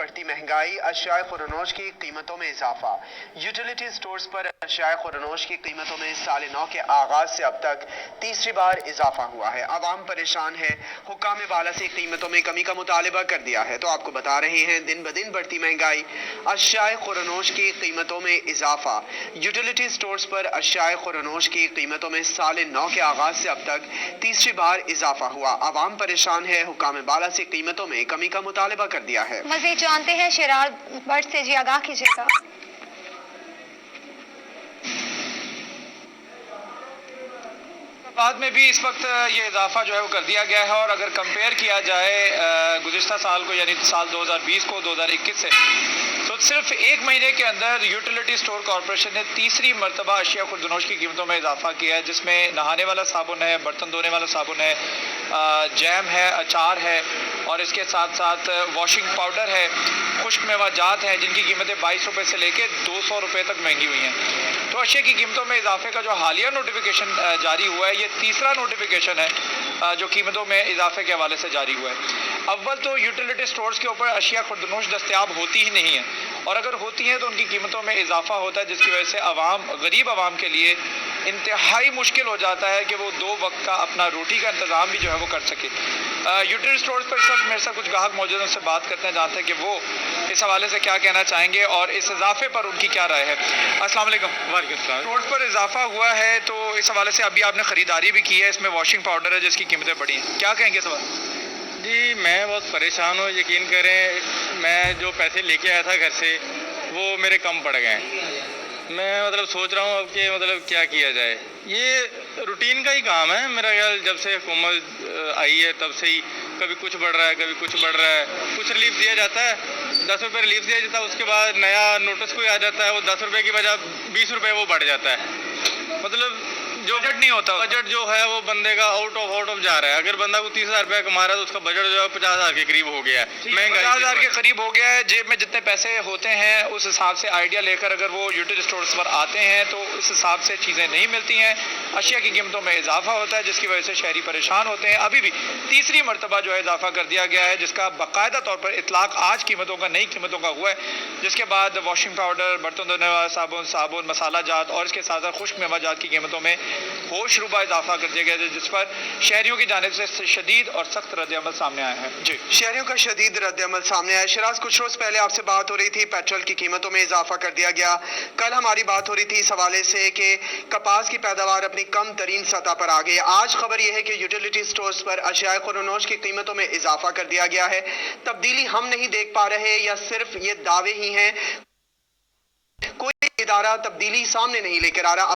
بڑھتی مہنگائی، اشیاء خوردنوش کی قیمتوں میں اضافہ۔ یوٹیلیٹی سٹورز پر اشیاء خوردنوش کی قیمتوں میں سال نو کے آغاز سے اب تک تیسری بار اضافہ ہوا ہے۔ عوام پریشان ہے، حکام بالا سے قیمتوں میں کمی کا مطالبہ کر دیا ہے۔ تو آپ کو بتا رہے ہیں دن بدن بڑھتی مہنگائی، اشیاء خوردنوش کی قیمتوں میں اضافہ۔ یوٹیلیٹی سٹورز پر اشیاء خوردنوش کی قیمتوں میں سال نو کے آغاز سے اب تک تیسری بار اضافہ ہوا۔ عوام پریشان ہے، حکام بالا سے قیمتوں میں کمی کا مطالبہ کر دیا ہے۔ مزید جانتے ہیں شیرار بٹ سے، جی آگاہ کیجیے گا۔ بعد میں بھی اس وقت یہ اضافہ جو ہے وہ کر دیا گیا ہے، اور اگر کمپیئر کیا جائے گزشتہ سال کو یعنی سال 2020 کو 2021 سے، تو صرف ایک مہینے کے اندر یوٹیلیٹی سٹور کارپوریشن نے تیسری مرتبہ اشیاء خوردنوش کی قیمتوں میں اضافہ کیا ہے، جس میں نہانے والا صابن ہے، برتن دھونے والا صابن ہے، جیم ہے، اچار ہے، اور اس کے ساتھ ساتھ واشنگ پاؤڈر ہے، خشک میوہ جات ہیں جن کی قیمتیں 22 روپے سے لے کے 200 روپے تک مہنگی ہوئی ہیں۔ تو اشیاء کی قیمتوں میں اضافے کا جو حالیہ نوٹیفیکیشن جاری ہوا ہے، یہ تیسرا نوٹیفیکیشن ہے جو قیمتوں میں اضافے کے حوالے سے جاری ہوا ہے۔ اول تو یوٹیلیٹی سٹورز کے اوپر اشیاء خوردنوش دستیاب ہوتی ہی نہیں ہیں، اور اگر ہوتی ہیں تو ان کی قیمتوں میں اضافہ ہوتا ہے، جس کی وجہ سے غریب عوام کے لیے انتہائی مشکل ہو جاتا ہے کہ وہ 2 وقت کا اپنا روٹی کا انتظام بھی جو ہے وہ کر سکے۔ یوٹیلیٹی سٹورز پر اس وقت میرے ساتھ کچھ گاہک موجود ہیں، ان سے بات کرتے ہیں، جانتے ہیں کہ وہ اس حوالے سے کیا کہنا چاہیں گے اور اس اضافے پر ان کی کیا رائے ہے۔ السلام علیکم۔ وعلیکم السلام۔ سٹورز پر اضافہ ہوا ہے تو اس حوالے سے ابھی آپ نے خریداری بھی کی ہے، اس میں واشنگ پاؤڈر ہے جس کی قیمتیں بڑھی ہیں، کیا کہیں گے اس وقت؟ جی میں بہت پریشان ہوں، یقین کریں میں جو پیسے لے کے آیا تھا گھر سے وہ میرے کم پڑ گئے ہیں۔ میں سوچ رہا ہوں اب کہ کیا کیا جائے۔ یہ روٹین کا ہی کام ہے میرا خیال، جب سے حکومت آئی ہے تب سے ہی کبھی کچھ بڑھ رہا ہے، کبھی کچھ بڑھ رہا ہے۔ کچھ ریلیف دیا جاتا ہے، 10 روپے ریلیف دیا جاتا ہے، اس کے بعد نیا نوٹس کوئی آ جاتا ہے، وہ 10 روپے کی بجائے 20 روپے وہ بڑھ جاتا ہے۔ جو بجٹ نہیں ہوتا، بجٹ جو ہے وہ بندے کا آؤٹ آف جا رہا ہے۔ اگر بندہ کو 30,000 روپے کما رہا ہے تو اس کا بجٹ جو ہے 50,000 کے قریب ہو گیا ہے، 50,000 کے قریب ہو گیا ہے۔ جیب میں جتنے پیسے ہوتے ہیں اس حساب سے آئیڈیا لے کر اگر وہ یوٹیلیٹی سٹورز پر آتے ہیں تو اس حساب سے چیزیں نہیں ملتی ہیں، اشیاء کی قیمتوں میں اضافہ ہوتا ہے، جس کی وجہ سے شہری پریشان ہوتے ہیں۔ ابھی بھی تیسری مرتبہ جو ہے اضافہ کر دیا گیا ہے، جس کا باقاعدہ طور پر اطلاق آج قیمتوں کا، نئی قیمتوں کا ہوا ہے، جس کے بعد واشنگ پاؤڈر، برتن دھونے والا صابن، مسالہ جات اور اس کے ساتھ ساتھ خشک میوہ جات کی قیمتوں میں ہوش ربا اضافہ کر دیا گیا ہے، جس پر شہریوں کی جانب سے شدید اور سخت رد عمل سامنے آیا ہے۔ جی شہریوں کا شدید رد عمل سامنے آیا۔ شراز، کچھ روز پہلے آپ سے بات ہو رہی تھی، پیٹرول کی قیمتوں میں اضافہ کر دیا گیا۔ کل ہماری بات ہو رہی تھی اس حوالے سے کہ کپاس کی پیداوار اپنی کم ترین سطح پر آ گئی۔ آج خبر یہ ہے کہ یوٹیلیٹی سٹورز پر اشیاء خوردنوش کی قیمتوں میں اضافہ کر دیا گیا ہے۔ تبدیلی ہم نہیں دیکھ پا رہے یا صرف یہ دعوے ہی ہیں؟ کوئی ادارہ تبدیلی سامنے نہیں لے کر آ رہا۔